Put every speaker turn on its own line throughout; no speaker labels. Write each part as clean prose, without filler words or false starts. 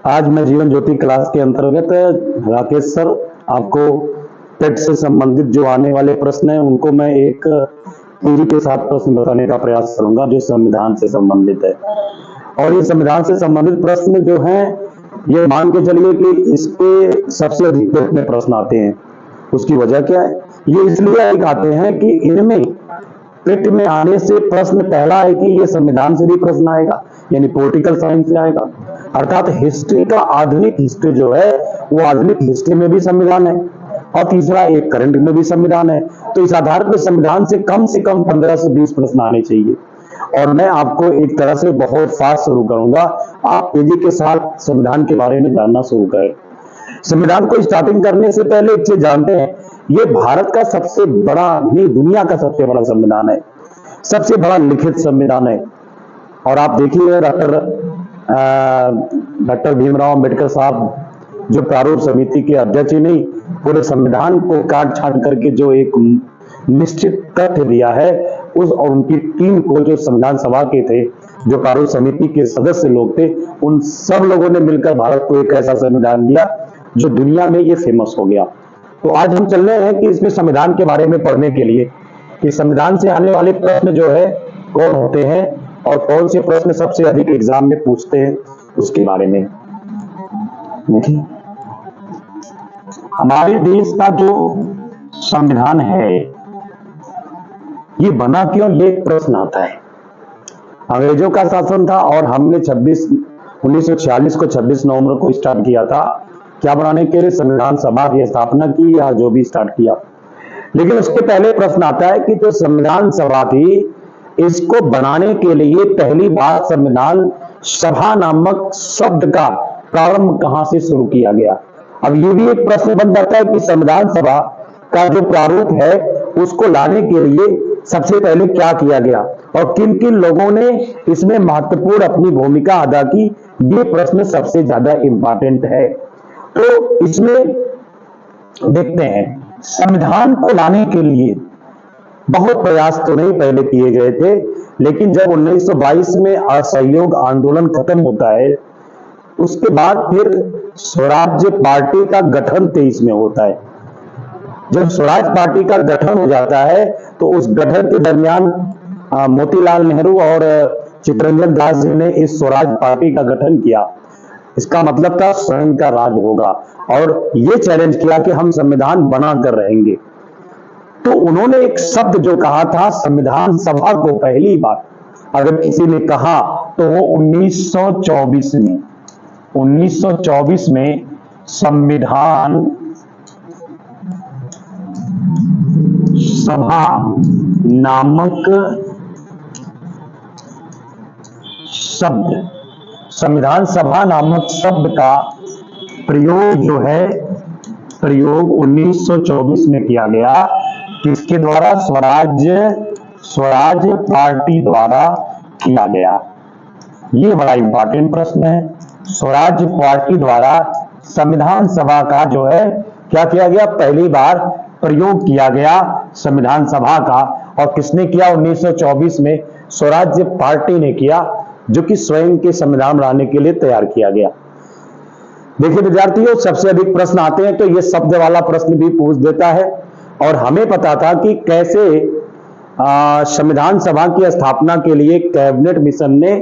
आज मैं जीवन ज्योति क्लास के अंतर्गत राकेश सर आपको टेट से संबंधित जो आने वाले प्रश्न हैं उनको मैं एक पूरी के साथ प्रश्न बताने का प्रयास करूंगा जो संविधान से संबंधित है। और ये संविधान से संबंधित प्रश्न जो हैं ये मान के चलिए कि इसके सबसे अधिक टेट में प्रश्न आते हैं। उसकी वजह क्या है? ये इसलिए अधिक आते हैं कि इनमें टेट में आने से प्रश्न पहला है कि ये संविधान से भी प्रश्न आएगा, यानी पॉलिटिकल साइंस से आएगा, अर्थात हिस्ट्री का आधुनिक हिस्ट्री जो है वो आधुनिक हिस्ट्री में भी संविधान है, और तीसरा एक करंट में भी संविधान है। तो इस आधार पर संविधान से कम 15 से 20 प्रश्न आने चाहिए। और मैं आपको एक तरह से बहुत फास्ट शुरू करूंगा, आप तेजी के साथ संविधान के बारे में जानना शुरू करें। संविधान को स्टार्टिंग करने से पहले एक चीज जानते हैं, ये भारत का सबसे बड़ा नहीं, दुनिया का सबसे बड़ा संविधान है, सबसे बड़ा लिखित संविधान है। और आप देखिए डॉक्टर भीमराव अंबेडकर साहब जो प्रारूप समिति के अध्यक्ष ही नहीं, पूरे संविधान को काट छाट करके जो एक निश्चित तथ्य दिया है, उस और उनकी टीम को जो संविधान सभा के थे, जो प्रारूप समिति के सदस्य लोग थे, उन सब लोगों ने मिलकर भारत को एक ऐसा संविधान दिया जो दुनिया में ये फेमस हो गया। तो आज हम चल रहे हैं कि इसमें संविधान के बारे में पढ़ने के लिए कि संविधान से आने वाले प्रश्न जो है कौन होते हैं और कौन से प्रश्न सबसे अधिक एग्जाम में पूछते हैं, उसके बारे में। हमारे देश का जो संविधान है ये बना क्यों, ये प्रश्न आता है। अंग्रेजों का शासन था और हमने 1946 को 26 नवंबर को स्टार्ट किया था, क्या बनाने के लिए? संविधान सभा की स्थापना की या जो भी स्टार्ट किया। लेकिन उसके पहले प्रश्न आता है कि जो संविधान सभा थी, इसको बनाने के लिए पहली बार संविधान सभा नामक शब्द का प्रारंभ कहां से शुरू किया गया। अब ये भी एक प्रश्न बन जाता है कि संविधान सभा का जो प्रारूप है उसको लाने के लिए सबसे पहले क्या किया गया और किन किन लोगों ने इसमें महत्वपूर्ण अपनी भूमिका अदा की। ये प्रश्न सबसे ज्यादा इंपॉर्टेंट है। तो इसमें देखते हैं, संविधान को लाने के लिए बहुत प्रयास तो नहीं पहले किए गए थे, लेकिन जब 1922 में असहयोग आंदोलन खत्म होता है, उसके बाद फिर स्वराज्य पार्टी का गठन 23 में होता है। जब स्वराज पार्टी का गठन हो जाता है तो उस गठन के दरमियान मोतीलाल नेहरू और चित्तरंजन दास जी ने इस स्वराज पार्टी का गठन किया। इसका मतलब था स्वयं का राज होगा, और ये चैलेंज किया कि हम संविधान बना कर रहेंगे। तो उन्होंने एक शब्द जो कहा था संविधान सभा को पहली बार अगर किसी ने कहा तो वो 1924 में संविधान सभा नामक शब्द, संविधान सभा नामक शब्द का प्रयोग जो है, प्रयोग 1924 में किया गया। किसके द्वारा? स्वराज पार्टी द्वारा किया गया। ये बड़ा इंपॉर्टेंट प्रश्न है। स्वराज पार्टी द्वारा संविधान सभा का जो है क्या किया गया? पहली बार प्रयोग किया गया संविधान सभा का। और किसने किया? 1924 में स्वराज्य पार्टी ने किया, जो कि स्वयं के संविधान बनाने के लिए तैयार किया गया। देखिए विद्यार्थियों, सबसे अधिक प्रश्न आते हैं तो ये शब्द वाला प्रश्न भी पूछ देता है। और हमें पता था कि कैसे संविधान सभा की स्थापना के लिए कैबिनेट मिशन ने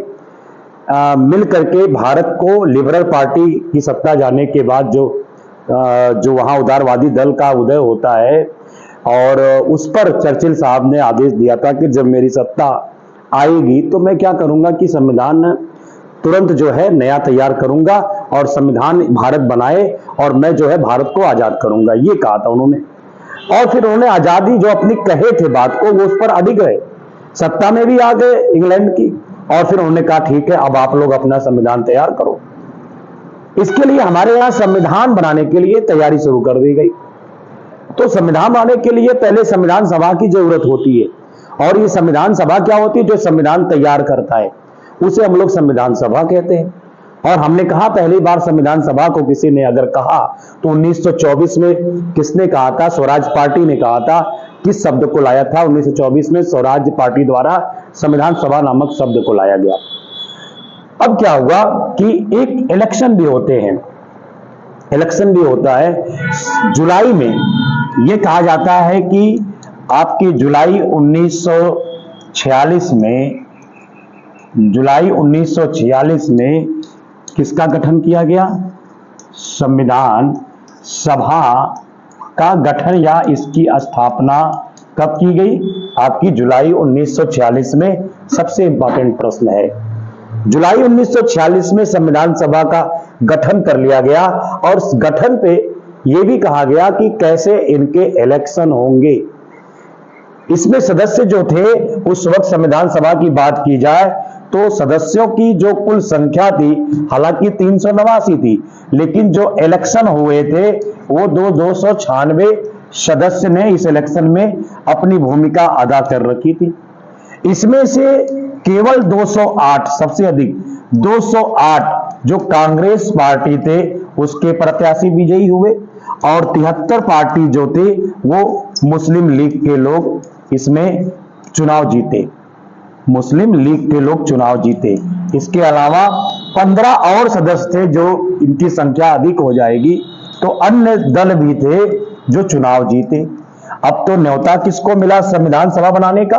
मिल करके भारत को लिबरल पार्टी की सत्ता जाने के बाद जो वहां उदारवादी दल का उदय होता है, और उस पर चर्चिल साहब ने आदेश दिया था कि जब मेरी सत्ता आएगी तो मैं क्या करूंगा कि संविधान तुरंत जो है नया तैयार करूंगा और संविधान भारत बनाए और मैं जो है भारत को आजाद करूंगा, ये कहा था उन्होंने। और फिर उन्होंने आजादी जो अपनी कहे थे बात को, वो उस पर अडिग रहे, सत्ता में भी आ गए इंग्लैंड की, और फिर उन्होंने कहा ठीक है अब आप लोग अपना संविधान तैयार करो। इसके लिए हमारे यहाँ संविधान बनाने के लिए तैयारी शुरू कर दी गई। तो संविधान बनाने के लिए पहले संविधान सभा की जरूरत होती है, और ये संविधान सभा क्या होती है? जो संविधान तैयार करता है उसे हम लोग संविधान सभा कहते हैं। और हमने कहा पहली बार संविधान सभा को किसी ने अगर कहा तो 1924 में किसने कहा था? स्वराज पार्टी ने कहा था। किस शब्द को लाया था? 1924 में स्वराज पार्टी द्वारा संविधान सभा नामक शब्द को लाया गया। अब क्या हुआ कि एक इलेक्शन भी होते हैं, इलेक्शन भी होता है जुलाई में। यह कहा जाता है कि आपकी जुलाई 1946 में, जुलाई 1946 में किसका गठन किया गया? संविधान सभा का गठन या इसकी स्थापना कब की गई? आपकी जुलाई 1946 में। सबसे इंपॉर्टेंट प्रश्न है, जुलाई 1946 में संविधान सभा का गठन कर लिया गया और इस गठन पे यह भी कहा गया कि कैसे इनके इलेक्शन होंगे। इसमें सदस्य जो थे उस वक्त संविधान सभा की बात की जाए तो सदस्यों की जो कुल संख्या थी, हालांकि 389 थी, लेकिन जो इलेक्शन हुए थे वो 296 सदस्य ने इस इलेक्शन में अपनी भूमिका अदा कर रखी थी। इसमें से केवल 208, सबसे अधिक 208 जो कांग्रेस पार्टी थे उसके प्रत्याशी विजयी हुए और 73 पार्टी जो थे वो मुस्लिम लीग के लोग इसमें चुनाव जीते, मुस्लिम लीग के लोग चुनाव जीते। इसके अलावा 15 और सदस्य थे जो इनकी संख्या अधिक हो जाएगी, तो अन्य दल भी थे जो चुनाव जीते। अब तो न्योता किसको मिला संविधान सभा बनाने का?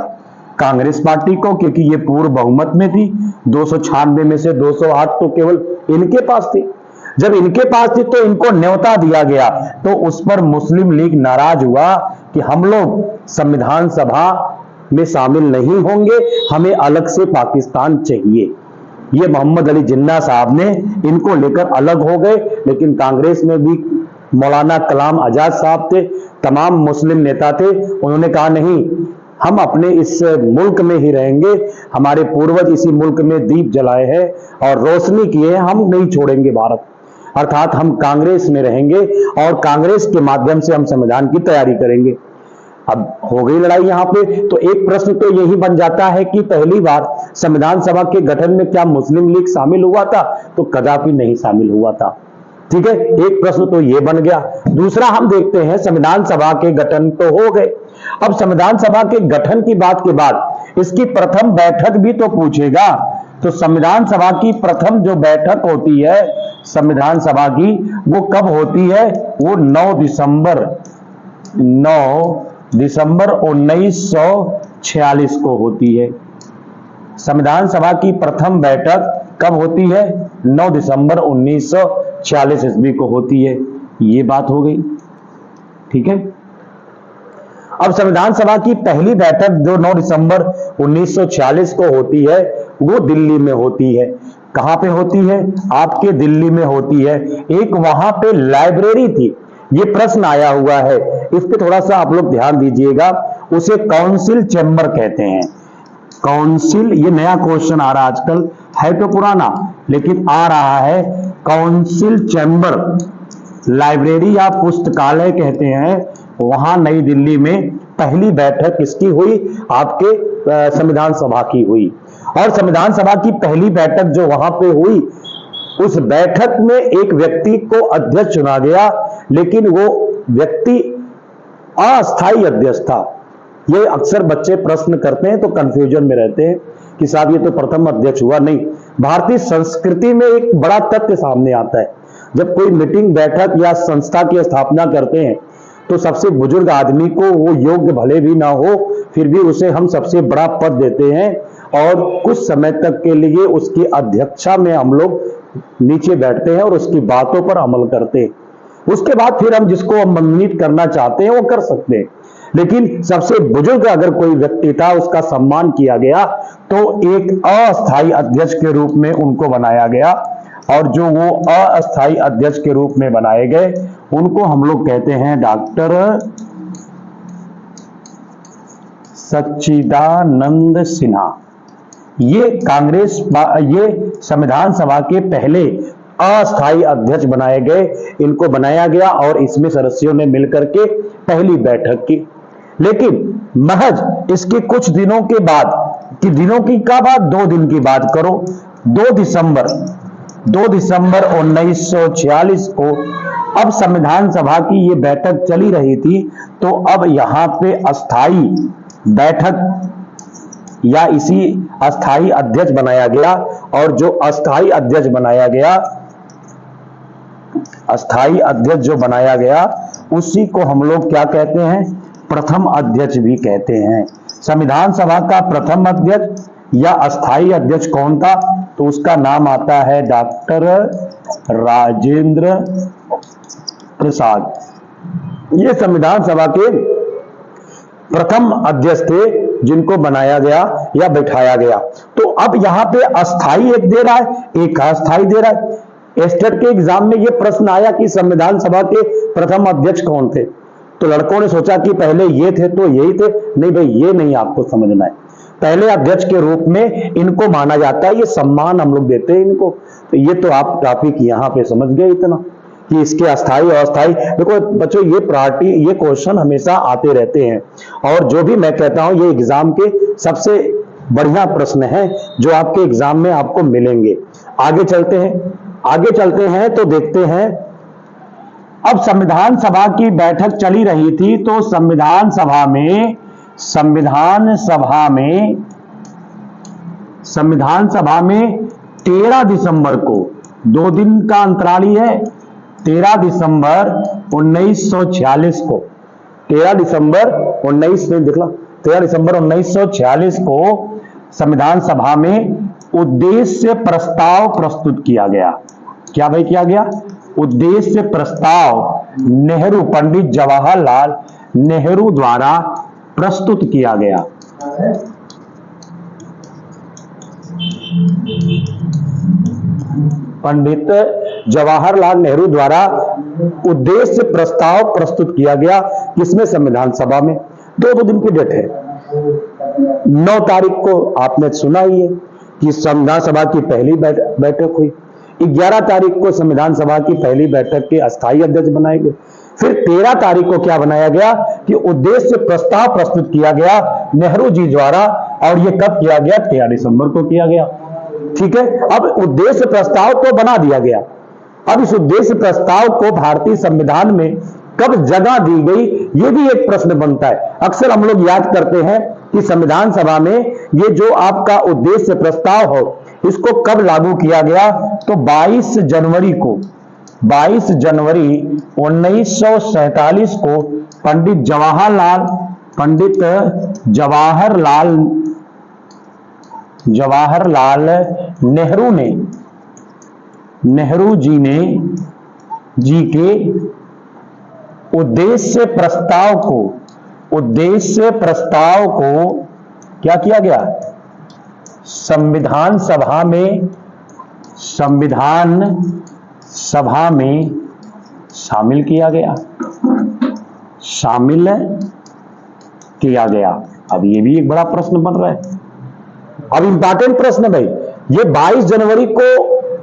कांग्रेस पार्टी को, क्योंकि ये पूर्व बहुमत में थी। 296 में से 208 तो केवल इनके पास थे। जब इनके पास थी तो इनको न्योता दिया गया, तो उस पर मुस्लिम लीग नाराज हुआ कि हम लोग संविधान सभा में शामिल नहीं होंगे, हमें अलग से पाकिस्तान चाहिए। ये मोहम्मद अली जिन्ना साहब ने इनको लेकर अलग हो गए, लेकिन कांग्रेस में भी मौलाना कलाम आजाद साहब थे, तमाम मुस्लिम नेता थे। उन्होंने कहा नहीं, हम अपने इस मुल्क में ही रहेंगे, हमारे पूर्वज इसी मुल्क में दीप जलाए हैं और रोशनी किए हैं, हम नहीं छोड़ेंगे भारत। अर्थात हम कांग्रेस में रहेंगे और कांग्रेस के माध्यम से हम संविधान की तैयारी करेंगे। अब हो गई लड़ाई यहां पे। तो एक प्रश्न तो यही बन जाता है कि पहली बार संविधान सभा के गठन में क्या मुस्लिम लीग शामिल हुआ था? तो कदापि नहीं शामिल हुआ था। ठीक है, एक प्रश्न तो यह बन गया। दूसरा हम देखते हैं, संविधान सभा के गठन तो हो गए, अब संविधान सभा के गठन की बात के बाद इसकी प्रथम बैठक भी तो पूछेगा। तो संविधान सभा की प्रथम जो बैठक होती है संविधान सभा की, वो कब होती है? वो 9 दिसंबर 1946 को होती है। संविधान सभा की प्रथम बैठक कब होती है? 9 दिसंबर 1946 ईस्वी को होती है। ये बात हो गई। ठीक है, अब संविधान सभा की पहली बैठक जो 9 दिसंबर 1946 को होती है वो दिल्ली में होती है। कहां पे होती है? आपके दिल्ली में होती है। एक वहां पे लाइब्रेरी थी, ये प्रश्न आया हुआ है, इस पे थोड़ा सा आप लोग ध्यान दीजिएगा। उसे काउंसिल चैम्बर कहते हैं। काउंसिल, ये नया क्वेश्चन आ रहा है आजकल, है तो पुराना लेकिन आ रहा है। काउंसिल चैम्बर, लाइब्रेरी या पुस्तकालय कहते हैं, वहां नई दिल्ली में पहली बैठक किसकी हुई? आपके संविधान सभा की हुई। और संविधान सभा की पहली बैठक जो वहां पे हुई, उस बैठक में एक व्यक्ति को अध्यक्ष चुना गया, लेकिन वो व्यक्ति अस्थायी अध्यक्ष था। ये अक्सर बच्चे प्रश्न करते हैं तो कंफ्यूजन में रहते हैं कि साहब ये तो प्रथम अध्यक्ष हुआ। नहीं, भारतीय संस्कृति में एक बड़ा तथ्य सामने आता है। जब कोई मीटिंग, बैठक या संस्था की स्थापना करते हैं तो सबसे बुजुर्ग आदमी को, वो योग्य भले भी ना हो, फिर भी उसे हम सबसे बड़ा पद देते हैं और कुछ समय तक के लिए उसकी अध्यक्षता में हम लोग नीचे बैठते हैं और उसकी बातों पर अमल करते हैं। उसके बाद फिर हम जिसको हम मनोनीत करना चाहते हैं वो कर सकते हैं। लेकिन सबसे बुजुर्ग अगर कोई व्यक्ति था, उसका सम्मान किया गया, तो एक अस्थायी अध्यक्ष के रूप में उनको बनाया गया। और जो वो अस्थायी अध्यक्ष के रूप में बनाए गए उनको हम लोग कहते हैं डॉक्टर सच्चिदानंद सिन्हा। ये कांग्रेस, ये संविधान सभा के पहले अस्थायी अध्यक्ष बनाए गए। इनको बनाया गया और इसमें सदस्यों ने मिलकर के पहली बैठक की। लेकिन महज इसके कुछ दिनों के बाद, कि दिनों की क्या बात, 2 दिन की बात करो, 2 दिसंबर 1946 को अब संविधान सभा की ये बैठक चली रही थी। तो अब यहां पे अस्थायी बैठक या इसी अस्थायी अध्यक्ष बनाया गया और जो अस्थाई अध्यक्ष बनाया गया, अस्थाई अध्यक्ष जो बनाया गया उसी को हम लोग क्या कहते हैं, प्रथम अध्यक्ष भी कहते हैं। संविधान सभा का प्रथम अध्यक्ष या अस्थाई अध्यक्ष कौन था, तो उसका नाम आता है डॉक्टर राजेंद्र प्रसाद। ये संविधान सभा के प्रथम अध्यक्ष थे जिनको बनाया गया या बैठाया गया। तो अब यहां पे अस्थाई एक दे रहा है, एक अस्थाई दे रहा है। स्टेट के एग्जाम में यह प्रश्न आया कि संविधान सभा के प्रथम अध्यक्ष कौन थे, तो लड़कों ने सोचा कि पहले ये थे तो यही थे। नहीं भाई, ये नहीं आपको समझना है। पहले अध्यक्ष के रूप में इनको माना जाता है, ये सम्मान हम लोग देते हैं इनको। तो ये तो आप टॉपिक यहां पे समझ गए इतना कि इसके अस्थाई और अस्थाई। देखो बच्चों, ये क्वेश्चन हमेशा आते रहते हैं और जो भी मैं कहता हूं ये एग्जाम के सबसे बढ़िया प्रश्न है जो आपके एग्जाम में आपको मिलेंगे। आगे चलते हैं तो देखते हैं। अब संविधान सभा की बैठक चली रही थी, तो संविधान सभा में 13 दिसंबर को, 2 दिन का अंतराल ही है, 13 दिसंबर 1946 को, 13 दिसंबर 1946 को संविधान सभा में उद्देश्य प्रस्ताव प्रस्तुत किया गया। क्या भाई किया गया? उद्देश्य प्रस्ताव नेहरू, पंडित जवाहरलाल नेहरू द्वारा प्रस्तुत किया गया। पंडित जवाहरलाल नेहरू द्वारा उद्देश्य प्रस्ताव प्रस्तुत किया गया। किसमें? संविधान सभा में। 2 दिन की डेट है। 9 तारीख को आपने सुना ही है कि संविधान सभा की पहली बैठक हुई। 11 तारीख को संविधान सभा की पहली बैठक के अस्थायी अध्यक्ष बनाए गए। फिर 13 तारीख को क्या बनाया गया कि उद्देश्य प्रस्ताव प्रस्तुत किया गया नेहरू जी द्वारा, और यह कब किया गया? 13 दिसंबर को किया गया। ठीक है। अब उद्देश्य प्रस्ताव तो बना दिया गया। अब इस उद्देश्य प्रस्ताव को भारतीय संविधान में कब जगह दी गई, यह भी एक प्रश्न बनता है। अक्सर हम लोग याद करते हैं कि संविधान सभा में ये जो आपका उद्देश्य प्रस्ताव हो, इसको कब लागू किया गया? तो 22 जनवरी 1947 को पंडित जवाहरलाल नेहरू जी के उद्देश्य प्रस्ताव को क्या किया गया? संविधान सभा में शामिल किया गया। अब ये भी एक बड़ा प्रश्न बन रहा है। अब इंपॉर्टेंट प्रश्न भाई, ये 22 जनवरी को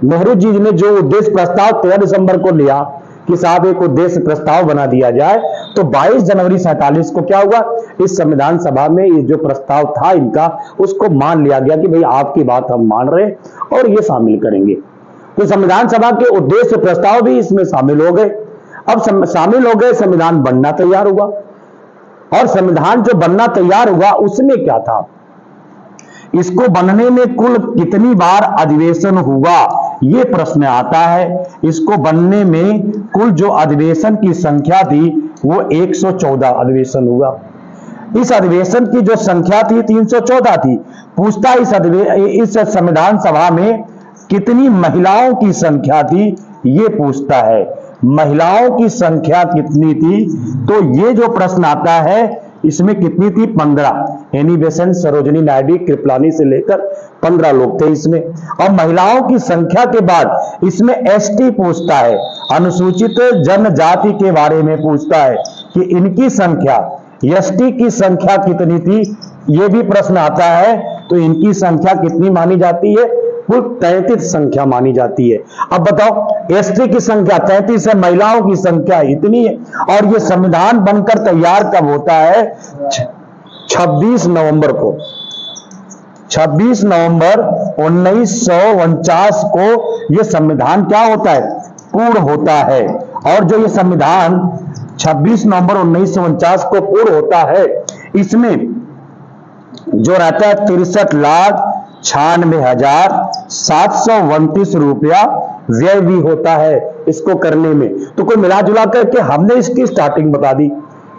नेहरू जी ने जो उद्देश्य प्रस्ताव 13 दिसंबर को लिया कि साहब एक उद्देश्य प्रस्ताव बना दिया जाए, तो 22 जनवरी 47 को क्या हुआ? इस संविधान सभा में ये जो प्रस्ताव था इनका, उसको मान लिया गया कि भाई आपकी बात हम मान रहे हैं और ये शामिल करेंगे। तो संविधान सभा के उद्देश्य प्रस्ताव भी इसमें शामिल हो गए। अब शामिल हो गए, संविधान बनना तैयार हुआ। और संविधान जो बनना तैयार हुआ उसमें क्या था? इसको बनने में कुल कितनी बार अधिवेशन हुआ, यह प्रश्न आता है। इसको बनने में कुल जो अधिवेशन की संख्या थी वो 114 अधिवेशन हुआ। इस अधिवेशन की जो संख्या थी 314 थी। पूछता इस संविधान सभा में कितनी महिलाओं की संख्या थी, ये पूछता है। महिलाओं की संख्या कितनी थी? तो ये जो प्रश्न आता है इसमें कितनी थी? 15। एनी बेसेंट, सरोजिनी नायडू, कृपलानी से लेकर 15 लोग थे इसमें। और महिलाओं की संख्या के बाद इसमें एसटी पूछता है, अनुसूचित जनजाति के बारे में पूछता है कि इनकी संख्या, एसटी की संख्या कितनी थी, यह भी प्रश्न आता है। तो इनकी संख्या कितनी मानी जाती है? कुल 33 संख्या मानी जाती है। अब बताओ, एसटी की संख्या 33 है, महिलाओं की संख्या इतनी है। और ये संविधान बनकर तैयार कब होता है? 26 नवंबर को। 26 नवंबर 1949 को ये संविधान क्या होता है? पूर्ण होता है। और जो ये संविधान 26 नवंबर 1949 को पूर्ण होता है, इसमें जो रहता है 96,729 रुपया व्यय भी होता है इसको करने में। तो कुल मिला जुला करके हमने इसकी स्टार्टिंग बता दी,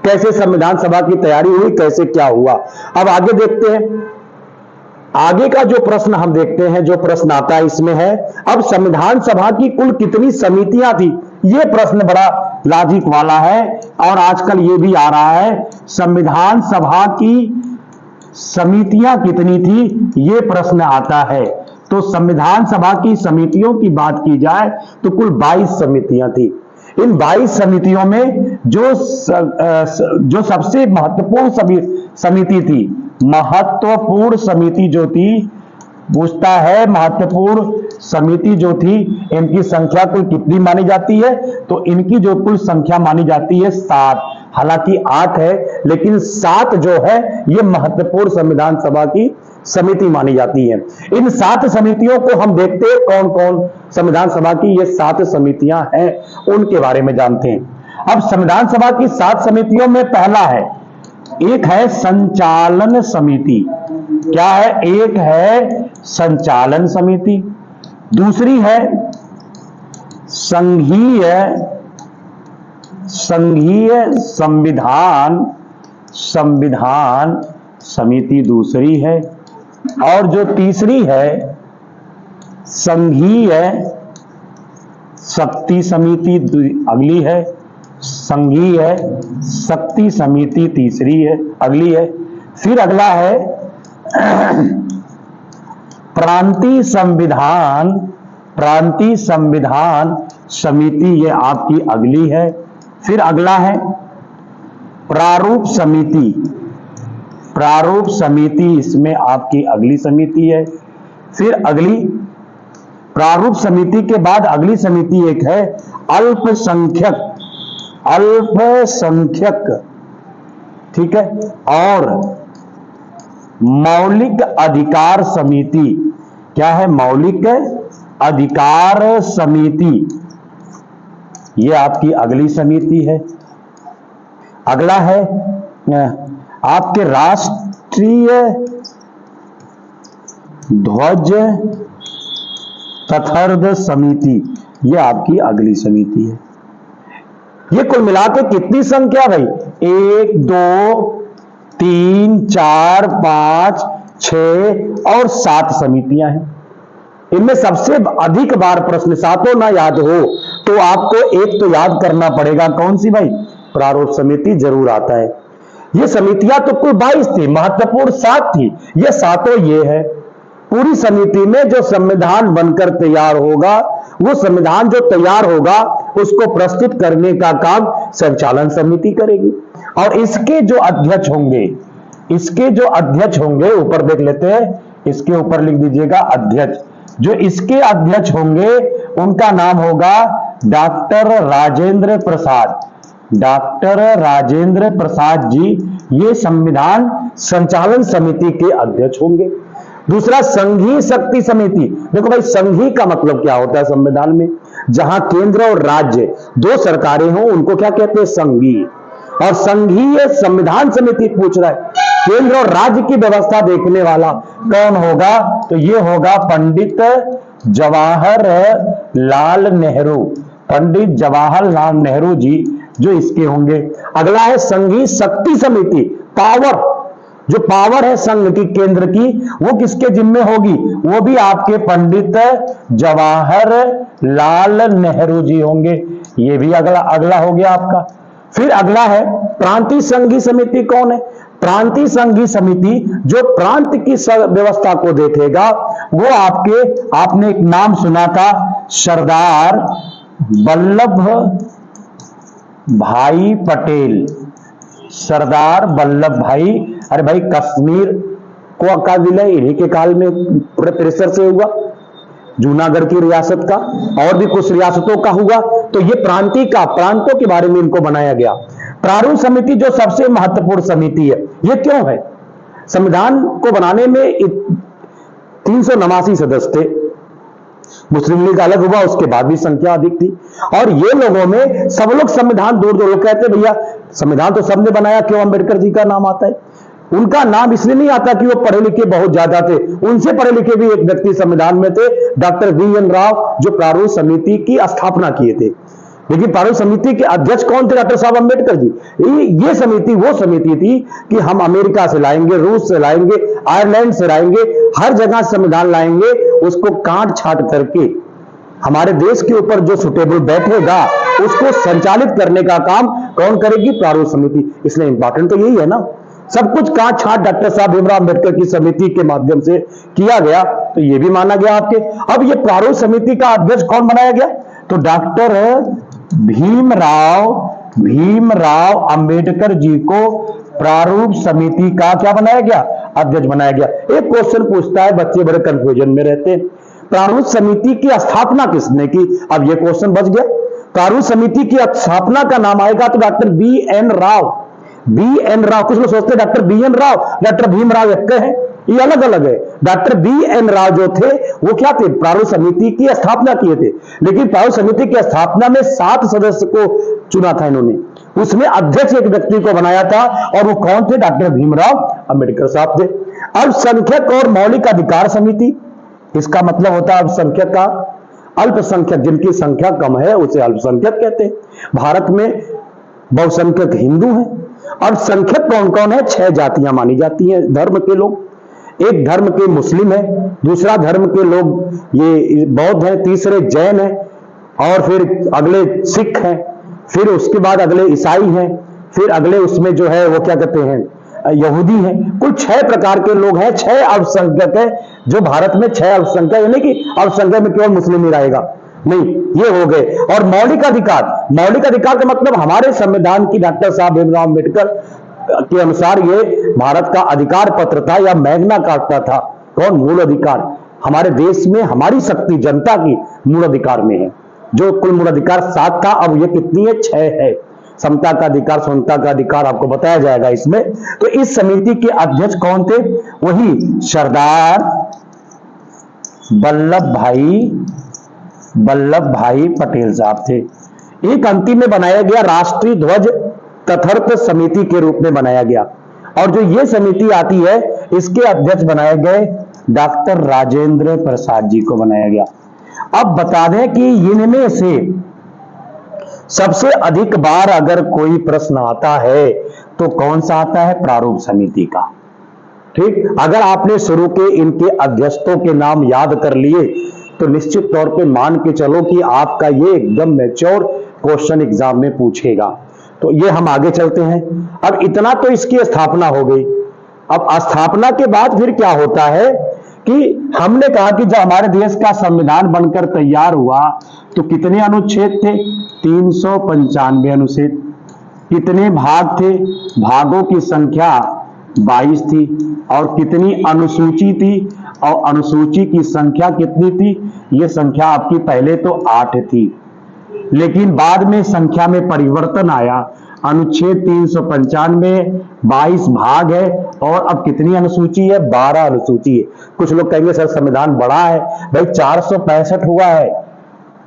कैसे संविधान सभा की तैयारी हुई, कैसे क्या हुआ। अब आगे देखते हैं, आगे का जो प्रश्न हम देखते हैं, जो प्रश्न आता है इसमें है, अब संविधान सभा की कुल कितनी समितियां थी। यह प्रश्न बड़ा लॉजिक वाला है और आजकल यह भी आ रहा है, संविधान सभा की समितियां कितनी थी, यह प्रश्न आता है। तो संविधान सभा की समितियों की बात की जाए तो कुल 22 समितियां थी। इन 22 समितियों में जो सबसे महत्वपूर्ण समिति थी, महत्वपूर्ण समिति जो थी, पूछता है महत्वपूर्ण समिति जो थी, इनकी संख्या कुल कितनी मानी जाती है, तो इनकी जो कुल संख्या मानी जाती है 7। हालांकि 8 है, लेकिन 7 जो है ये महत्वपूर्ण संविधान सभा की समिति मानी जाती है। इन 7 समितियों को हम देखते हैं कौन कौन संविधान सभा की ये 7 समितियां हैं, उनके बारे में जानते हैं। अब संविधान सभा की 7 समितियों में पहला है, एक है संचालन समिति। क्या है? एक है संचालन समिति, दूसरी है संघीय संविधान समिति दूसरी है, और जो तीसरी है संघीय शक्ति समिति अगली है, संघीय शक्ति समिति तीसरी है, अगली है। फिर अगला है प्रांतीय संविधान समिति, ये आपकी अगली है। फिर अगला है प्रारूप समिति, इसमें आपकी अगली समिति है। फिर अगली प्रारूप समिति के बाद अगली समिति एक है अल्पसंख्यक, ठीक है, और मौलिक अधिकार समिति। क्या है? मौलिक अधिकार समिति, ये आपकी अगली समिति है। अगला है आपके राष्ट्रीय ध्वज तथर्द समिति, ये आपकी अगली समिति है। ये कुल मिलाकर कितनी संख्या भाई? 1 2 3 4 5 6 और 7 समितियां हैं। इनमें सबसे अधिक बार प्रश्न सातों ना याद हो तो आपको एक तो याद करना पड़ेगा, कौन सी भाई? प्रारूप समिति जरूर आता है। ये समितियां तो कुल 22 थी, महत्वपूर्ण 7 थी, ये सातों ये है। पूरी समिति में जो संविधान बनकर तैयार होगा, वो संविधान जो तैयार होगा उसको प्रस्तुत करने का काम संचालन समिति करेगी। और इसके जो अध्यक्ष होंगे, ऊपर देख लेते हैं, इसके ऊपर लिख दीजिएगा अध्यक्ष। जो इसके अध्यक्ष होंगे उनका नाम होगा डॉक्टर राजेंद्र प्रसाद जी, ये संविधान संचालन समिति के अध्यक्ष होंगे। दूसरा संघीय शक्ति समिति। देखो भाई, संघीय का मतलब क्या होता है संविधान में? जहां केंद्र और राज्य दो सरकारें हो उनको क्या कहते हैं? संघीय। और संघीय संविधान समिति पूछ रहा है, केंद्र और राज्य की व्यवस्था देखने वाला कौन होगा? तो ये होगा पंडित जवाहरलाल नेहरू जी, जो इसके होंगे। अगला है संघीय शक्ति समिति। जो पावर है संघ की, केंद्र की, वो किसके जिम्मे होगी? वो भी आपके पंडित जवाहरलाल नेहरू जी होंगे। ये भी अगला हो गया आपका। फिर अगला है प्रांतीय संघीय समिति। कौन है? प्रांतीय संघीय समिति जो प्रांत की व्यवस्था को देखेगा, वो आपने एक नाम सुना था, सरदार वल्लभ भाई पटेल। सरदार वल्लभ भाई, अरे भाई कश्मीर को का विलय इन्हीं के काल में पूरे 63 से हुआ, जूनागढ़ की रियासत का और भी कुछ रियासतों का हुआ। तो ये प्रांतों के बारे में इनको बनाया गया। प्रारूप समिति जो सबसे महत्वपूर्ण समिति है, ये क्यों है? संविधान को बनाने में 389 सदस्य थे, मुस्लिम लीग अलग हुआ, उसके बाद भी संख्या अधिक थी। और ये लोगों में सब लोग संविधान, दूर लोग कहते भैया संविधान तो सबने बनाया, क्यों अंबेडकर जी का नाम आता है? उनका नाम इसलिए नहीं आता कि वो पढ़े लिखे बहुत ज्यादा थे, उनसे पढ़े लिखे भी एक व्यक्ति संविधान में थे, डॉक्टर वी.एन. राव, जो प्रारूप समिति की स्थापना किए थे। लेकिन प्रारूप समिति के अध्यक्ष कौन थे? डॉक्टर साहब अंबेडकर जी। ये समिति वो समिति थी कि हम अमेरिका से लाएंगे, रूस से लाएंगे, आयरलैंड से लाएंगे, हर जगह संविधान लाएंगे, उसको काट छाट करके हमारे देश के ऊपर जो सुटेबल बैठेगा उसको संचालित करने का काम कौन करेगी? प्रारूप समिति। इसलिए इंपॉर्टेंट तो यही है ना, सब कुछ काट छाट डॉक्टर साहब भीमराव अंबेडकर की समिति के माध्यम से किया गया, तो ये भी माना गया आपके। अब ये प्रारूप समिति का अध्यक्ष कौन बनाया गया? तो डॉक्टर भीमराव अंबेडकर जी को प्रारूप समिति का क्या बनाया गया? अध्यक्ष बनाया गया। एक क्वेश्चन पूछता है, बच्चे बड़े कंफ्यूजन में रहते हैं, प्रारूप समिति की स्थापना किसने की? अब ये क्वेश्चन बच गया। प्रारूप समिति की स्थापना का नाम आएगा तो डॉक्टर बी.एन. राव। कुछ लोग सोचते हैं doctor BN. Rao, doctor Bhimrao एक है, ये अलग अलग है। Doctor BN. राव जो थे वो क्या थे? प्रारूप समिति की स्थापना किए थे, लेकिन प्रारूप समिति की स्थापना में 7 सदस्य को चुना था इन्होंने, उसमें अध्यक्ष एक व्यक्ति को बनाया था, और वो कौन थे? डॉक्टर भीमराव अंबेडकर साहब थे। अल्पसंख्यक और मौलिक अधिकार समिति, इसका मतलब होता है अल्पसंख्यक का, अल्पसंख्यक जिनकी संख्या कम है उसे अल्पसंख्यक कहते हैं। भारत में बहुसंख्यक हिंदू हैं। अल्पसंख्यक कौन कौन है? 6 जातियां मानी जाती हैं धर्म के लोग। एक धर्म के मुस्लिम है, दूसरा धर्म के लोग ये बौद्ध है, तीसरे जैन है, और फिर अगले सिख हैं, फिर उसके बाद अगले ईसाई हैं, फिर अगले उसमें जो है वो क्या कहते हैं यहूदी हैं। कुल 6 प्रकार के लोग हैं, 6 अल्पसंख्यक है जो भारत में 6 अल्पसंख्यक, यानी कि अल्पसंख्यक में केवल मुस्लिम ही रहेगा नहीं, ये हो गए। और मौलिक अधिकार का मतलब हमारे संविधान की डॉक्टर साहब भीमराव अंबेडकर के अनुसार ये भारत का अधिकार पत्र था या मैग्ना कार्टा था। कौन? मूल अधिकार। हमारे देश में हमारी शक्ति जनता की मूल अधिकार में है, जो कुल मूल अधिकार 7 था, अब ये कितनी है? 6 है। समता का अधिकार, स्वतंत्रता का अधिकार आपको बताया जाएगा इसमें। तो इस समिति के अध्यक्ष कौन थे? वही सरदार वल्लभ भाई पटेल साहब थे। एक अंतिम में बनाया गया राष्ट्रीय ध्वज तथर्थ समिति के रूप में बनाया गया, और जो ये समिति आती है इसके अध्यक्ष बनाए गए डॉक्टर राजेंद्र प्रसाद जी को बनाया गया। अब बता दें कि इनमें से सबसे अधिक बार अगर कोई प्रश्न आता है तो कौन सा आता है? प्रारूप समिति का। ठीक, अगर आपने शुरू के इनके अध्यक्षों के नाम याद कर लिए तो निश्चित तौर पे मान के चलो कि आपका ये एकदम मैच्योर क्वेश्चन एग्जाम में पूछेगा। तो ये हम आगे चलते हैं। अब इतना तो इसकी स्थापना हो गई। अब स्थापना के बाद फिर क्या होता है कि हमने कहा कि जब हमारे देश का संविधान बनकर तैयार हुआ तो कितने अनुच्छेद थे? 395 अनुच्छेद। कितने भाग थे? भागों की संख्या 22 थी। और कितनी अनुसूची थी? और अनुसूची की संख्या कितनी थी? यह संख्या आपकी पहले तो 8 थी, लेकिन बाद में संख्या में परिवर्तन आया। अनुच्छेद 395 22 भाग है, और अब कितनी अनुसूची है? 12 अनुसूची है। कुछ लोग कहेंगे सर संविधान बड़ा है, भाई 465 हुआ है,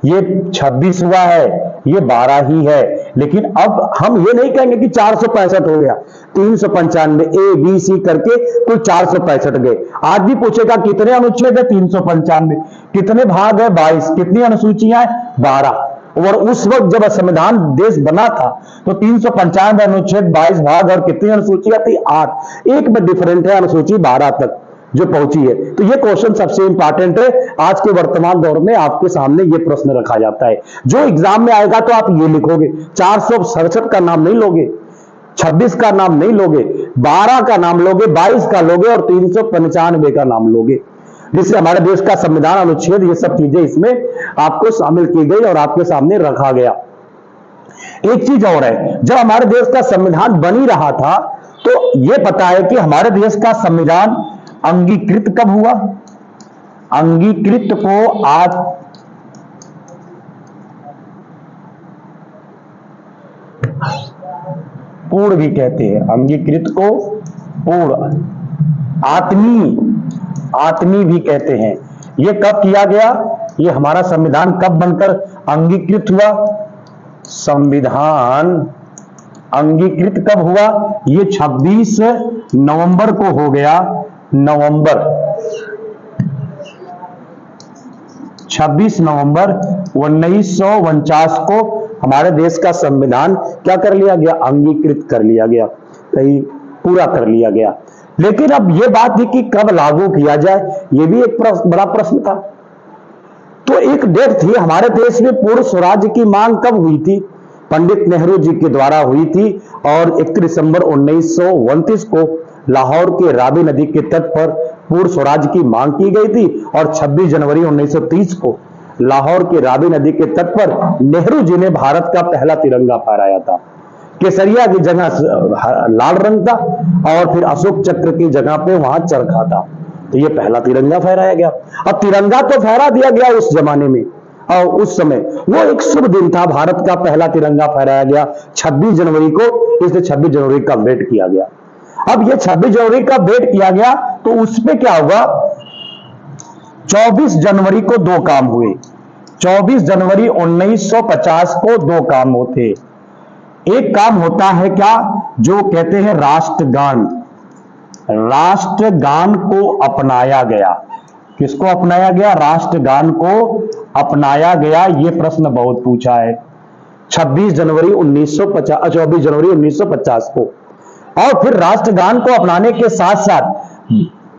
ये 26 हुआ है, ये 12 ही है। लेकिन अब हम ये नहीं कहेंगे कि 465 हो गया, 395 ए बी सी करके कुल 465 गए। आज भी पूछेगा कितने अनुच्छेद है? 395। कितने भाग है? 22। कितनी अनुसूचियां हैं? 12। और उस वक्त जब संविधान देश बना था तो 395 अनुच्छेद 22 भाग और कितनी अनुसूचियां थी? 8। एक में डिफरेंट है, अनुसूची 12 तक जो पहुंची है। तो ये क्वेश्चन सबसे इंपॉर्टेंट है आज के वर्तमान दौर में, आपके सामने ये प्रश्न रखा जाता है। जो एग्जाम में आएगा तो आप ये लिखोगे, 467 का नाम नहीं लोगे, 26 का नाम नहीं लोगे, 12 का नाम लोगे, 22 का लोगे और 395 का नाम लोगे, जिससे हमारे देश का संविधान अनुच्छेद ये सब चीजें इसमें आपको शामिल की गई और आपके सामने रखा गया। एक चीज और है, जब हमारे देश का संविधान बन ही रहा था तो यह पता है कि हमारे देश का संविधान अंगीकृत कब हुआ? अंगीकृत को आज पूर्ण भी कहते हैं, अंगीकृत को पूर्ण, आत्मी भी कहते हैं। यह कब किया गया? यह हमारा संविधान कब बनकर अंगीकृत हुआ? संविधान अंगीकृत कब हुआ? ये 26 नवंबर को हो गया। नवंबर 26 नवंबर 1949 को हमारे देश का संविधान क्या कर लिया गया? अंगीकृत कर लिया गया, कहीं पूरा कर लिया गया। लेकिन अब यह बात थी कि कब लागू किया जाए, यह भी एक बड़ा प्रश्न था। तो एक डेट थी, हमारे देश में पूर्ण स्वराज्य की मांग कब हुई थी? पंडित नेहरू जी के द्वारा हुई थी और 31 दिसंबर 1929 को लाहौर के रावी नदी के तट पर पूर्ण स्वराज्य की मांग की गई थी और 26 जनवरी 1930 को लाहौर के रावी नदी के तट पर नेहरू जी ने भारत का पहला तिरंगा फहराया था। केसरिया की जगह लाल रंग था और फिर अशोक चक्र की जगह पे वहां चरखा था। तो ये पहला तिरंगा फहराया गया। अब तिरंगा तो फहरा दिया गया उस जमाने में और उस समय वो एक शुभ दिन था, भारत का पहला तिरंगा फहराया गया 26 जनवरी को, इसलिए 26 जनवरी का वेट किया गया। अब ये 26 जनवरी का वेट किया गया तो उसमें क्या हुआ? 24 जनवरी को दो काम हुए। 24 जनवरी 1950 को दो काम होते। एक काम होता है क्या, जो कहते हैं राष्ट्रगान। राष्ट्रगान को अपनाया गया। किसको अपनाया गया? राष्ट्रगान को अपनाया गया। यह प्रश्न बहुत पूछा है 26 जनवरी 1950, 24 जनवरी 1950 को। और फिर राष्ट्रगान को अपनाने के साथ साथ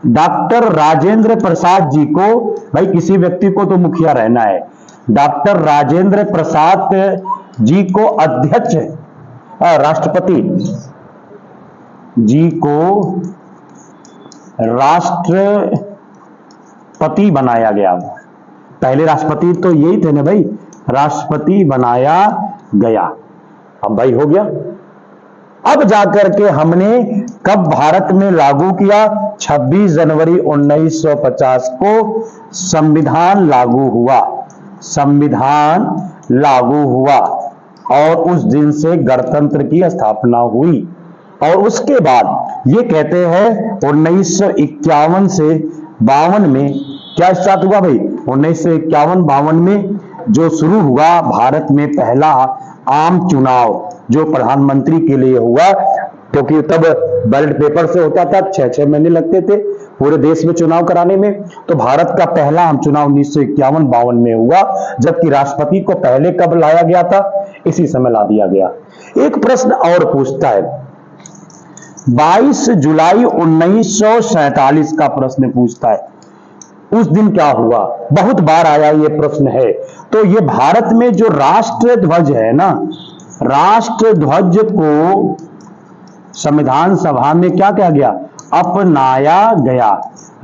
डॉक्टर राजेंद्र प्रसाद जी को, भाई किसी व्यक्ति को तो मुखिया रहना है, डॉक्टर राजेंद्र प्रसाद जी को अध्यक्ष, राष्ट्रपति जी को राष्ट्रपति बनाया गया। पहले राष्ट्रपति तो यही थे ना भाई, राष्ट्रपति बनाया गया। अब भाई हो गया। अब जाकर के हमने कब भारत में लागू किया? 26 जनवरी 1950 को संविधान लागू हुआ। संविधान लागू हुआ और उस दिन से गणतंत्र की स्थापना हुई। और उसके बाद ये कहते हैं 1951 से 52 में क्या स्टार्ट हुआ भाई? 1951-52 में जो शुरू हुआ भारत में पहला आम चुनाव, जो प्रधानमंत्री के लिए हुआ, क्योंकि तब बैलेट पेपर से होता था, 6-6 महीने लगते थे पूरे देश में चुनाव कराने में। तो भारत का पहला आम चुनाव 1951-52 में हुआ, जबकि राष्ट्रपति को पहले कब लाया गया था? इसी समय ला दिया गया। एक प्रश्न और पूछता है, 22 जुलाई 1947 का प्रश्न पूछता है, उस दिन क्या हुआ? बहुत बार आया ये प्रश्न है। तो ये भारत में जो राष्ट्र ध्वज है ना, राष्ट्र ध्वज को संविधान सभा में क्या किया गया? अपनाया गया।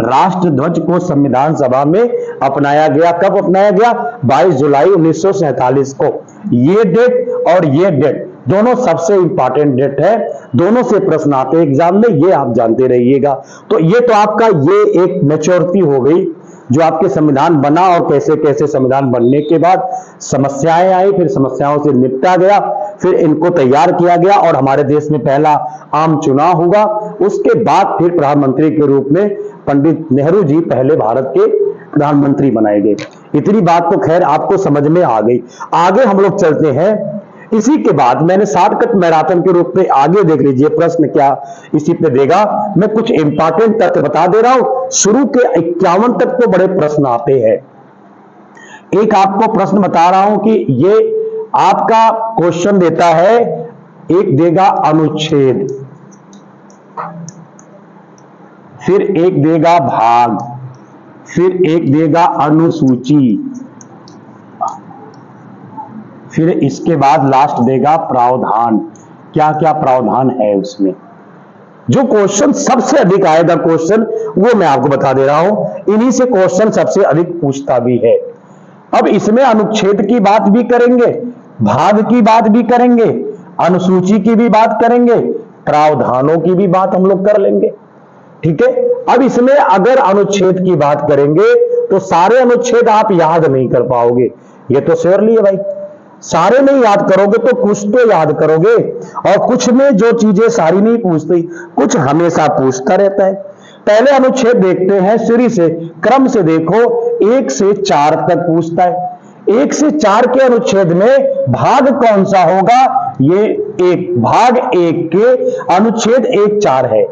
राष्ट्र ध्वज को संविधान सभा में अपनाया गया। कब अपनाया गया? 22 जुलाई 1947 को। ये डेट और ये डेट दोनों सबसे इंपॉर्टेंट डेट है, दोनों से प्रश्न आते हैं एग्जाम में, ये आप जानते रहिएगा। तो ये तो आपका ये एक मैच्योरिटी हो गई, जो आपके संविधान बना और कैसे कैसे संविधान बनने के बाद समस्याएं आई, फिर समस्याओं से निपटा गया, फिर इनको तैयार किया गया और हमारे देश में पहला आम चुनाव हुआ। उसके बाद फिर प्रधानमंत्री के रूप में पंडित नेहरू जी पहले भारत के प्रधानमंत्री बनाए गए। इतनी बात तो खैर आपको समझ में आ गई। आगे हम लोग चलते हैं। इसी के बाद मैंने शॉर्टकट मैराथन के रूप में, आगे देख लीजिए प्रश्न क्या इसी पे देगा। मैं कुछ इंपॉर्टेंट तथ्य बता दे रहा हूं। शुरू के 51 तक तो बड़े प्रश्न आते हैं। एक आपको प्रश्न बता रहा हूं कि ये आपका क्वेश्चन देता है, एक देगा अनुच्छेद, फिर एक देगा भाग, फिर एक देगा अनुसूची, फिर इसके बाद लास्ट देगा प्रावधान। क्या क्या प्रावधान है उसमें? जो क्वेश्चन सबसे अधिक आएगा क्वेश्चन, वो मैं आपको बता दे रहा हूं। इन्हीं से क्वेश्चन सबसे अधिक पूछता भी है। अब इसमें अनुच्छेद की बात भी करेंगे, भाग की बात भी करेंगे, अनुसूची की भी बात करेंगे, प्रावधानों की भी बात हम लोग कर लेंगे। ठीक है। अब इसमें अगर अनुच्छेद की बात करेंगे तो सारे अनुच्छेद आप याद नहीं कर पाओगे, ये तो श्योरली है भाई। सारे नहीं याद करोगे तो कुछ तो याद करोगे, और कुछ में जो चीजें सारी नहीं पूछती, कुछ हमेशा पूछता रहता है। पहले अनुच्छेद देखते हैं, सीरी से क्रम से देखो, 1 से 4 तक पूछता है। 1 से 4 के अनुच्छेद में भाग कौन सा होगा? ये एक भाग 1 के अनुच्छेद 1(4) है।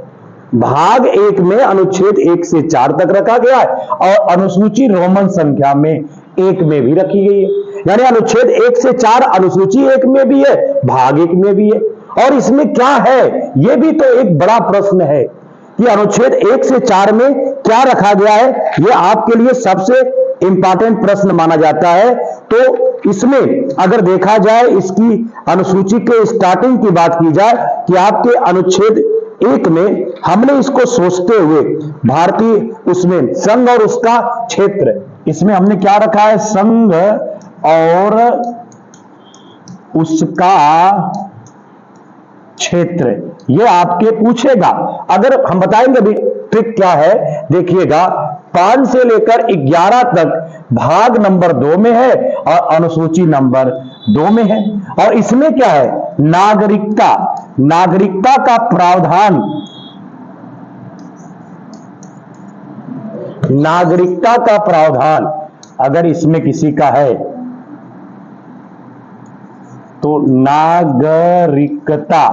भाग 1 में अनुच्छेद 1 से 4 तक रखा गया है और अनुसूची रोमन संख्या में 1 में भी रखी गई है। यानी अनुच्छेद 1 से 4 अनुसूची 1 में भी है, भाग 1 में भी है। और इसमें क्या है, यह भी तो एक बड़ा प्रश्न है कि अनुच्छेद 1 से 4 में क्या रखा गया है। यह आपके लिए सबसे इंपॉर्टेंट प्रश्न माना जाता है। तो इसमें अगर देखा जाए, इसकी अनुसूची के स्टार्टिंग की बात की जाए कि आपके अनुच्छेद 1 में हमने इसको सोचते हुए भारतीय उसमें संघ और उसका क्षेत्र, इसमें हमने क्या रखा है? संघ और उसका क्षेत्र। ये आपके पूछेगा। अगर हम बताएंगे भी ट्रिक क्या है, देखिएगा 5 से लेकर 11 तक भाग नंबर 2 में है और अनुसूची नंबर 2 में है। और इसमें क्या है? नागरिकता, नागरिकता का प्रावधान, नागरिकता का प्रावधान अगर इसमें किसी का है तो नागरिकता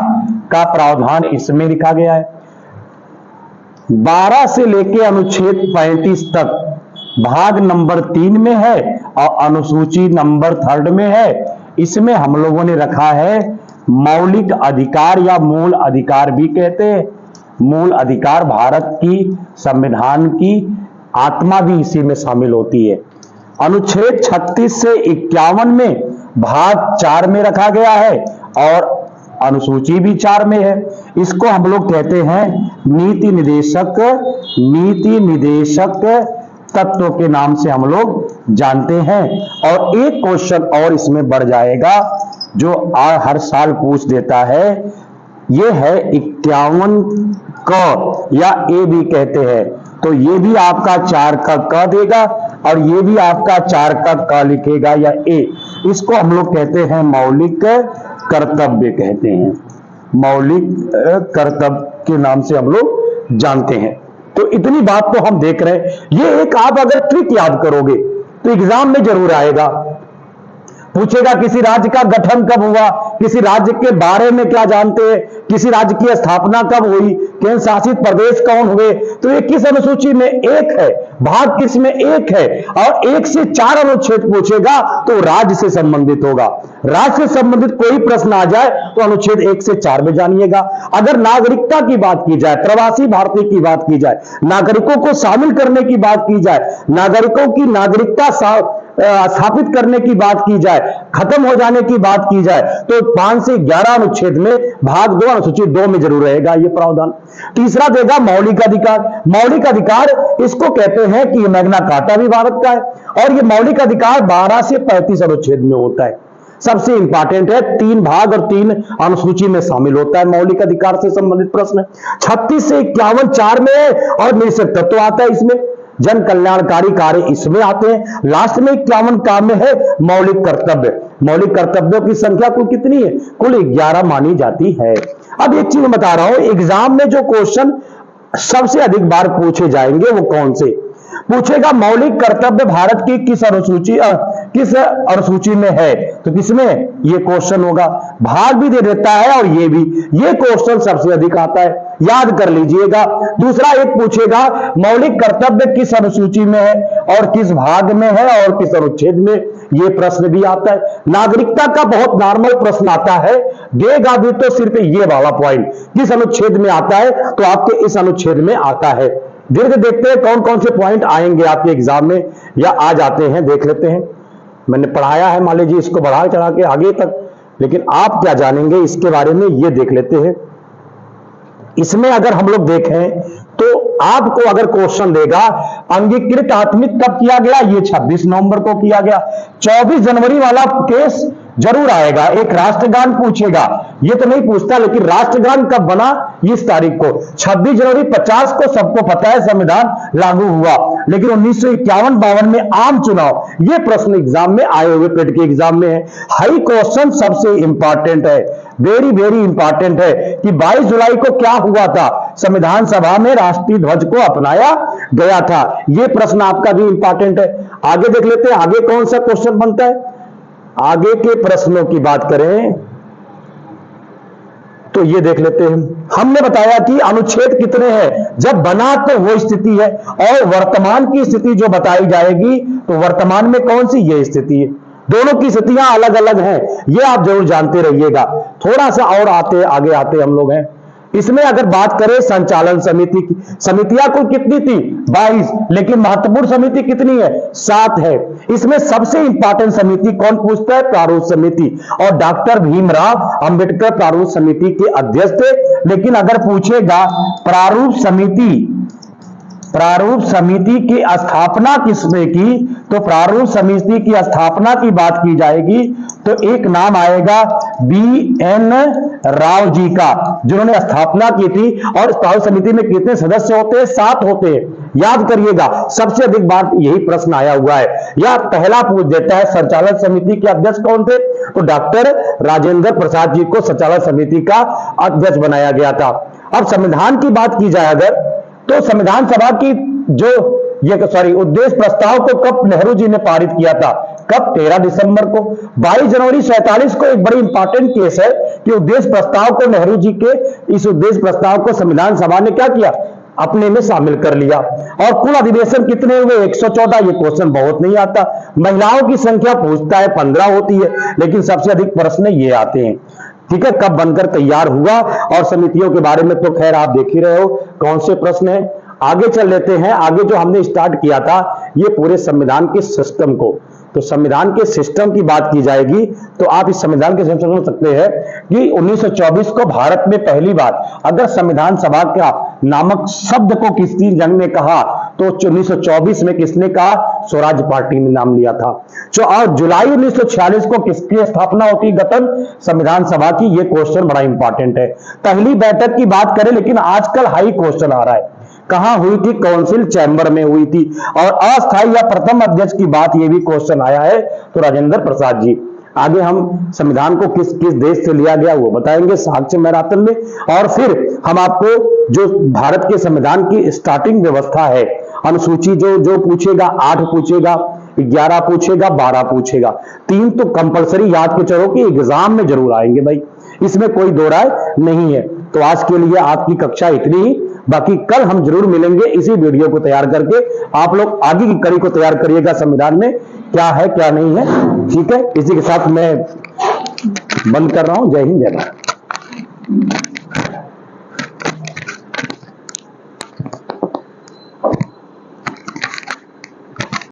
का प्रावधान इसमें लिखा गया है। 12 से लेकर अनुच्छेद 35 तक भाग नंबर 3 में है और अनुसूची नंबर 3 में है। इसमें हम लोगों ने रखा है मौलिक अधिकार या मूल अधिकार भी कहते हैं। मूल अधिकार भारत की संविधान की आत्मा भी इसी में शामिल होती है। अनुच्छेद 36 से 51 में भाग 4 में रखा गया है और अनुसूची भी 4 में है। इसको हम लोग कहते हैं नीति निर्देशक, नीति निर्देशक तत्व के नाम से हम लोग जानते हैं। और एक क्वेश्चन और इसमें बढ़ जाएगा जो हर साल पूछ देता है, यह है 51 क या ए भी कहते हैं। तो ये भी आपका 4 का क देगा और ये भी आपका 4 का क लिखेगा या ए। इसको हम लोग कहते हैं मौलिक कर्तव्य कहते हैं, मौलिक कर्तव्य के नाम से हम लोग जानते हैं। तो इतनी बात तो हम देख रहे हैं। ये एक आप अगर ट्रिक याद करोगे तो एग्जाम में जरूर आएगा। पूछेगा किसी राज्य का गठन कब हुआ, किसी राज्य के बारे में क्या जानते हैं, किसी राज्य की स्थापना कब हुई, केंद्र शासित प्रदेश कौन हुए। तो ये किस अनुसूची में? 1 है। भाग किस में? 1 है। और 1 से 4 अनुच्छेद पूछेगा तो राज्य से संबंधित होगा। राज्य से संबंधित कोई प्रश्न आ जाए तो अनुच्छेद 1 से 4 में जानिएगा। अगर नागरिकता की बात की जाए, प्रवासी भारतीय की बात की जाए, नागरिकों को शामिल करने की बात की जाए, नागरिकों की नागरिकता स्थापित करने की बात की जाए, खत्म हो जाने की बात की जाए, तो 5 से 11 अनुच्छेद में भाग 2 अनुसूची 2 में जरूर रहेगा ये प्रावधान। तीसरा देगा मौलिक अधिकार। मौलिक अधिकार इसको कहते हैं कि मैग्ना कार्टा भी भारत का है और ये मौलिक अधिकार 12 से 35 अनुच्छेद में होता है। सबसे इंपॉर्टेंट है, 3 भाग और 3 अनुसूची में शामिल होता है मौलिक अधिकार से संबंधित प्रश्न। 36 से 51 4 में है और निश्चित तत्व आता है इसमें, जन कल्याणकारी कार्य इसमें आते हैं। लास्ट में 51 काम में है मौलिक कर्तव्य। मौलिक कर्तव्यों की संख्या कुल कितनी है? कुल 11 मानी जाती है। अब एक चीज बता रहा हूं, एग्जाम में जो क्वेश्चन सबसे अधिक बार पूछे जाएंगे वो कौन से पूछेगा? मौलिक कर्तव्य भारत की किस अनुसूची में है? तो किसमें ये क्वेश्चन होगा। भाग भी दे देता है और ये भी, ये क्वेश्चन सबसे अधिक आता है, याद कर लीजिएगा। दूसरा एक पूछेगा मौलिक कर्तव्य किस अनुसूची में है और किस भाग में है और किस अनुच्छेद में, ये प्रश्न भी आता है। नागरिकता का बहुत नॉर्मल प्रश्न आता है, देगा भी तो सिर्फ ये वाला पॉइंट किस अनुच्छेद में आता है, तो आपके इस अनुच्छेद में आता है। दीर्घ देखते हैं कौन कौन से पॉइंट आएंगे आपके एग्जाम में या आ जाते हैं, देख लेते हैं। मैंने पढ़ाया है मान लीजिए इसको बढ़ा चढ़ा के आगे तक, लेकिन आप क्या जानेंगे इसके बारे में ये देख लेते हैं। इसमें अगर हम लोग देखें तो आपको अगर क्वेश्चन देगा अंगीकृत आत्मिक कब किया गया, ये 26 नवंबर को किया गया। 24 जनवरी वाला केस जरूर आएगा। एक राष्ट्रगान पूछेगा, ये तो नहीं पूछता, लेकिन राष्ट्रगान कब बना, इस तारीख को 26 जनवरी 50 को सबको पता है संविधान लागू हुआ, लेकिन 1951-52 में आम चुनाव, ये प्रश्न एग्जाम में आए हुए पेट के एग्जाम में है। हाई क्वेश्चन सबसे इंपॉर्टेंट है, वेरी वेरी इंपॉर्टेंट है कि 22 जुलाई को क्या हुआ था, संविधान सभा में राष्ट्रीय ध्वज को अपनाया गया था। यह प्रश्न आपका भी इंपॉर्टेंट है। आगे देख लेते हैं आगे कौन सा क्वेश्चन बनता है। आगे के प्रश्नों की बात करें तो ये देख लेते हैं। हमने बताया कि अनुच्छेद कितने हैं, जब बना तो वो स्थिति है, और वर्तमान की स्थिति जो बताई जाएगी तो वर्तमान में कौन सी ये स्थिति है। दोनों की स्थितियां अलग अलग हैं, ये आप जरूर जानते रहिएगा। थोड़ा सा और आगे आते हम लोग हैं। इसमें अगर बात करें संचालन समिति की, समितियां कुल कितनी थी 22, लेकिन महत्वपूर्ण समिति कितनी है 7 है। इसमें सबसे इंपॉर्टेंट समिति कौन पूछता है, प्रारूप समिति, और डॉक्टर भीमराव अंबेडकर प्रारूप समिति के अध्यक्ष थे। लेकिन अगर पूछेगा प्रारूप समिति की स्थापना किसने की, तो प्रारूप समिति की स्थापना की बात की जाएगी तो एक नाम आएगा BN राव जी का, जिन्होंने स्थापना की थी। और प्रारूप समिति में कितने सदस्य होते हैं, 7 होते हैं, याद करिएगा। सबसे अधिक बार यही प्रश्न आया हुआ है, या पहला पूछ देता है संचालन समिति के अध्यक्ष कौन थे, तो डॉक्टर राजेंद्र प्रसाद जी को संचालन समिति का अध्यक्ष बनाया गया था। अब संविधान की बात की जाए अगर, तो संविधान सभा की उद्देश्य प्रस्ताव को कब नेहरू जी ने पारित किया था, कब 13 दिसंबर को। 22 जनवरी 47 को एक बड़ी इंपॉर्टेंट केस है कि उद्देश्य प्रस्ताव को नेहरू जी के इस उद्देश्य प्रस्ताव को संविधान सभा ने क्या किया, अपने में शामिल कर लिया। और कुल अधिवेशन कितने हुए 114, ये क्वेश्चन बहुत नहीं आता। महिलाओं की संख्या पूछता है 15 होती है, लेकिन सबसे अधिक प्रश्न ये आते हैं। ठीक है, कब बनकर तैयार हुआ, और समितियों के बारे में तो खैर आप देख ही रहे हो कौन से प्रश्न है। आगे चल लेते हैं। आगे जो हमने स्टार्ट किया था ये पूरे संविधान के सिस्टम को, तो संविधान के सिस्टम की बात की जाएगी तो आप इस संविधान के सिस्टम समझ सकते हैं कि 1924 को भारत में पहली बार अगर संविधान सभा का नामक शब्द को किसी जन ने कहा तो 1924 में किसने कहा, स्वराज पार्टी ने नाम लिया था। और जुलाई 1946 को किसकी स्थापना होती, गठन संविधान सभा की। ये क्वेश्चन बड़ा इंपॉर्टेंट है। पहली बैठक की बात करें, लेकिन आजकल हाई क्वेश्चन आ रहा है, कहां हुई थी, काउंसिल चैम्बर में हुई थी। और अस्थायी या प्रथम अध्यक्ष की बात, ये भी क्वेश्चन आया है, तो राजेंद्र प्रसाद जी। आगे हम संविधान को किस किस देश से लिया गया वो बताएंगे साक्ष्य मैराथन में। और फिर हम आपको जो भारत के संविधान की स्टार्टिंग व्यवस्था है, अनुसूची जो पूछेगा 8 पूछेगा, 11 पूछेगा, 12 पूछेगा, 3 तो कंपलसरी याद के चलो कि एग्जाम में जरूर आएंगे भाई, इसमें कोई दो राय नहीं है। तो आज के लिए आपकी कक्षा इतनी ही, बाकी कल हम जरूर मिलेंगे इसी वीडियो को तैयार करके। आप लोग आगे की कड़ी को तैयार करिएगा, संविधान में क्या है क्या नहीं है। ठीक है, इसी के साथ मैं बंद कर रहा हूं। जय हिंद, जय भारत।